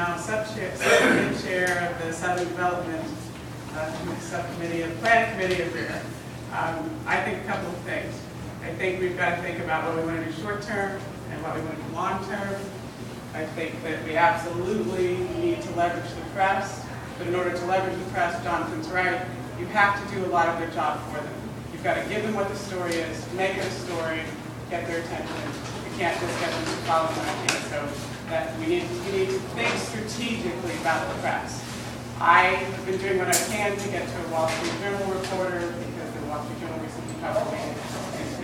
now subcommittee chair of the Southern Development Subcommittee of the Planning Committee of RIRA. I think a couple of things. I think we've got to think about what we want to do short term and what we want to do long term. I think that we absolutely need to leverage the press, but in order to leverage the press, Jonathan's right, you have to do a lot of their job for them. You've got to give them what the story is, make it a story, get their attention. You can't just get them to follow an idea. So that we need to think strategically about the press. I have been doing what I can to get to a Wall Street Journal reporter because the Wall Street Journal recently covered me.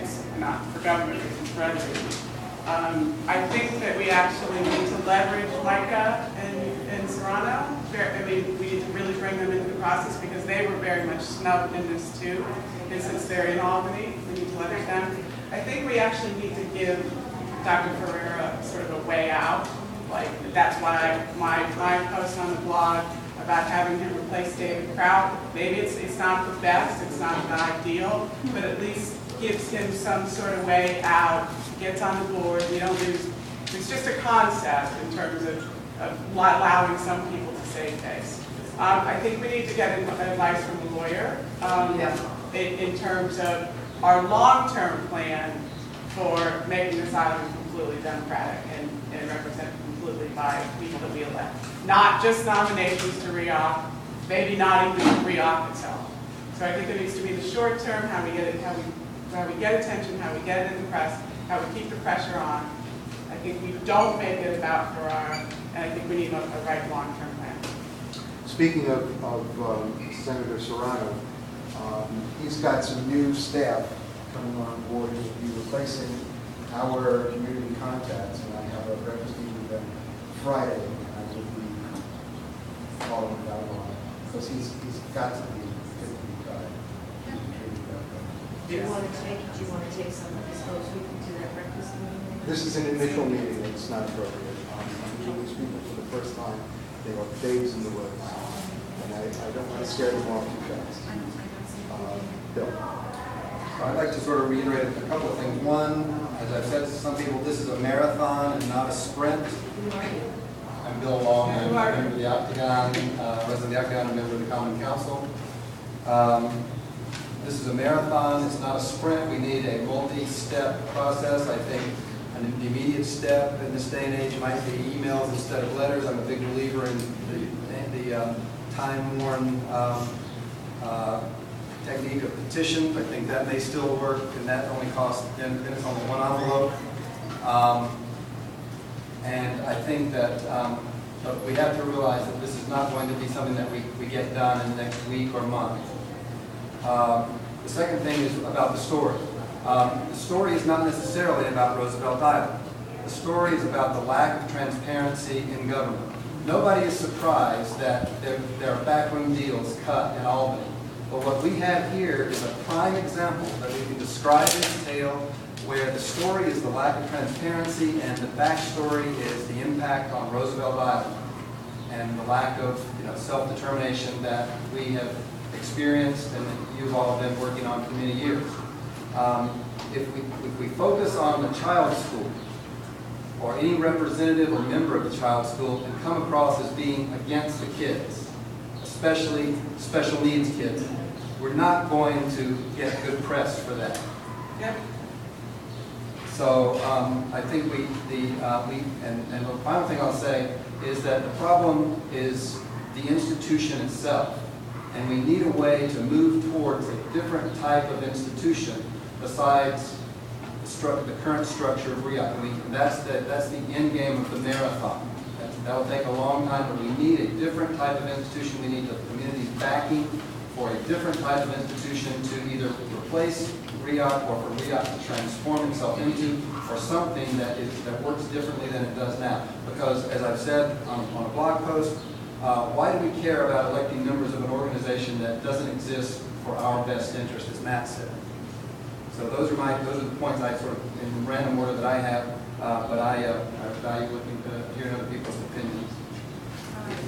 It's not for government reasons, for other reasons. I think that we actually need to leverage Micah and Serrano. I mean, we need to really bring them into the process because they were very much snubbed in this too. And since they're in Albany, we need to leverage them. I think we actually need to give Dr. Ferreira sort of a way out. Like, that's why my post on the blog about having him replace David Kraut, maybe it's not the best, it's not the ideal, but at least gives him some sort of way out, gets on the board. We don't lose. It's just a concept in terms of allowing some people to save face. I think we need to get advice from the lawyer in terms of our long-term plan for making this island completely democratic and represented completely by people that we elect. Not just nominations to RIOC, maybe not even RIOC itself. So I think there needs to be the short term, how we get attention, how we get it in the press, how we keep the pressure on. I think we don't make it about Ferrara, and I think we need a right long-term plan. Speaking of Senator Serrano, he's got some new staff coming on board to be replacing our community contacts, and I have a breakfast meeting with them Friday, and I will be following that along because he's got to be 55. Do you want to take some of his folks with you to that breakfast meeting? This is an initial meeting. It's not appropriate. I'm meeting these people for the first time. They are babes in the woods, and I don't want to scare them off too fast. Bill. I'd like to sort of reiterate a couple of things. One, as I've said to some people, this is a marathon and not a sprint. I'm Bill Long, I'm a member of the Octagon, resident of the Octagon, and member of the Common Council. This is a marathon, it's not a sprint. We need a multi-step process. I think an immediate step in this day and age might be emails instead of letters. I'm a big believer in the time-worn technique of petitions. I think that may still work, and that only costs, then it's only one envelope. And I think that but we have to realize that this is not going to be something that we get done in the next week or month. The second thing is about the story. The story is not necessarily about Roosevelt Island. The story is about the lack of transparency in government. Nobody is surprised that there are backroom deals cut in Albany. But what we have here is a prime example that we can describe in detail where the story is the lack of transparency and the backstory is the impact on Roosevelt Island and the lack of self-determination that we have experienced and that you've all been working on for many years. If we focus on the child school or any representative or member of the child school and come across as being against the kids, especially special needs kids, we're not going to get good press for that. Yep. So I think and the final thing I'll say is that the problem is the institution itself. And we need a way to move towards a different type of institution besides the current structure of RIOC. And that's the end game of the marathon. That will take a long time, but we need a different type of institution. We need the community's backing for a different type of institution to either replace RIOC or for RIOC to transform itself into, or something that works differently than it does now. Because, as I've said on a blog post, why do we care about electing members of an organization that doesn't exist for our best interest, as Matt said? So those are the points I sort of, in random order that I have, but I value looking to hearing other people's opinions.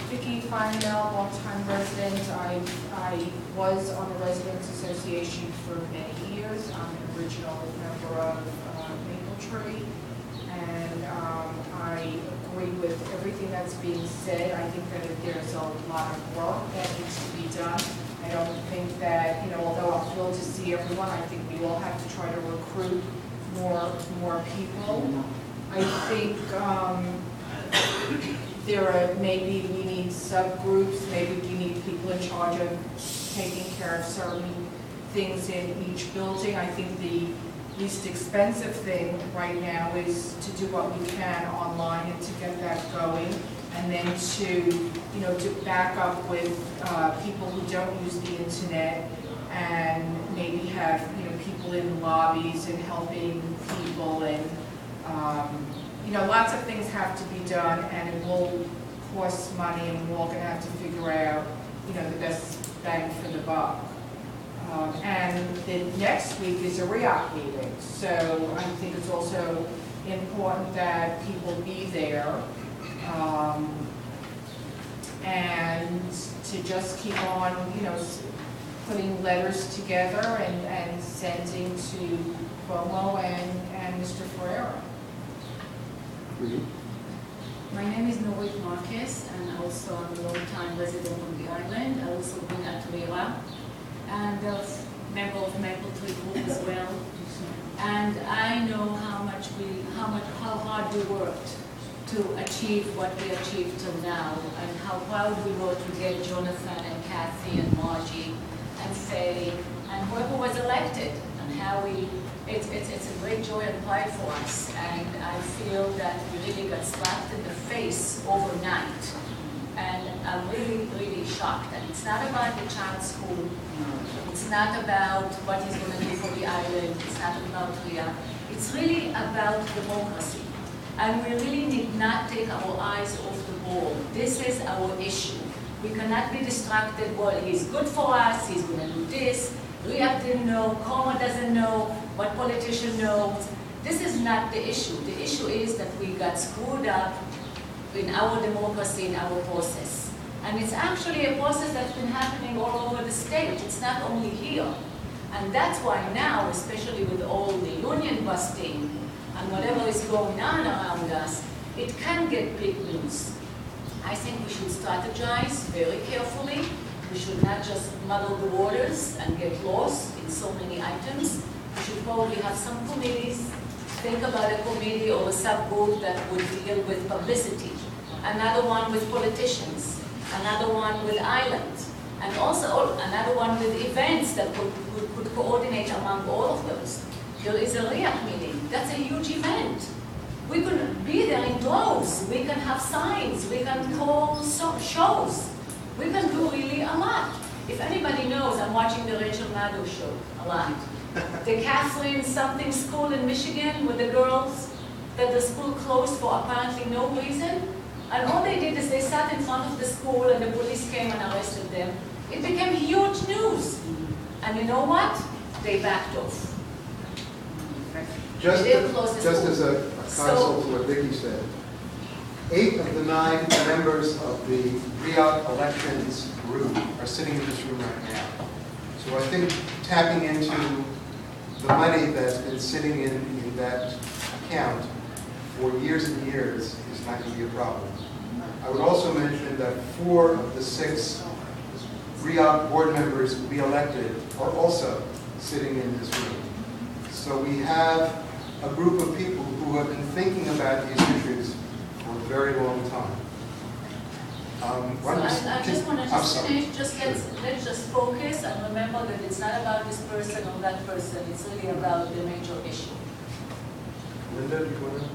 Vicki, Feinmel, long-time resident. I was on the Residents Association for many years. I'm an original member of Maple Tree, and I, of agree with everything that's being said. I think that there's a lot of work that needs to be done. I don't think that, although I'm thrilled to see everyone, I think we all have to try to recruit more people. I think maybe we need subgroups, maybe we need people in charge of taking care of certain things in each building. I think the least expensive thing right now is to do what we can online and to get that going, and then to back up with people who don't use the internet, and maybe have people in lobbies and helping people, and lots of things have to be done, and it will cost money, and we're all going to have to figure out the best bang for the buck. And the next week is a RIOC meeting, so I think it's also important that people be there, and to just keep on, putting letters together and sending to Cuomo and Mr. Ferreira. My name is Nurit and also I'm a long-time resident on the island. I've also been at RIRA and a member of Maple Tree Group as well. And I know how hard we worked to achieve what we achieved till now, and how proud we were to get Jonathan and Kathy and Margie and Faye and whoever was elected, and how it's a great joy and pride for us. And I feel that we really got slapped in the face overnight. And I'm really, really shocked. And it's not about the child school. It's not about what he's going to do for the island. It's not about RIA. It's really about democracy. And we really did not take our eyes off the ball. This is our issue. We cannot be distracted. Well, he's good for us. He's going to do this. RIA didn't know. Cuomo doesn't know. What politician knows? This is not the issue. The issue is that we got screwed up in our democracy, in our process. And it's actually a process that's been happening all over the state. It's not only here. And that's why now, especially with all the union busting and whatever is going on around us, it can get big news. I think we should strategize very carefully. We should not just muddle the waters and get lost in so many items. We should probably have some committees. Think about a committee or a subgroup that would deal with publicity, another one with politicians, another one with islands, and also another one with events that could coordinate among all of those. There is a RIOC meeting. That's a huge event. We could be there in droves. We can have signs. We can call shows. We can do really a lot. If anybody knows, I'm watching the Rachel Maddow show a lot. The Catherine something school in Michigan with the girls, that the school closed for apparently no reason. And all they did is they sat in front of the school and the police came and arrested them. It became huge news. And you know what? They backed off. Just as a counsel to what Vicki said, 8 of the 9 members of the RIOC elections group are sitting in this room right now. So I think tapping into the money that's been sitting in that account for years and years is not going to be a problem. I would also mention that 4 of the 6 RIOC board members we elected are also sitting in this room. So we have a group of people who have been thinking about these issues for a very long time. I just want to finish, let's just focus and remember that it's not about this person or that person, it's really about the major issue. Linda, do you want to?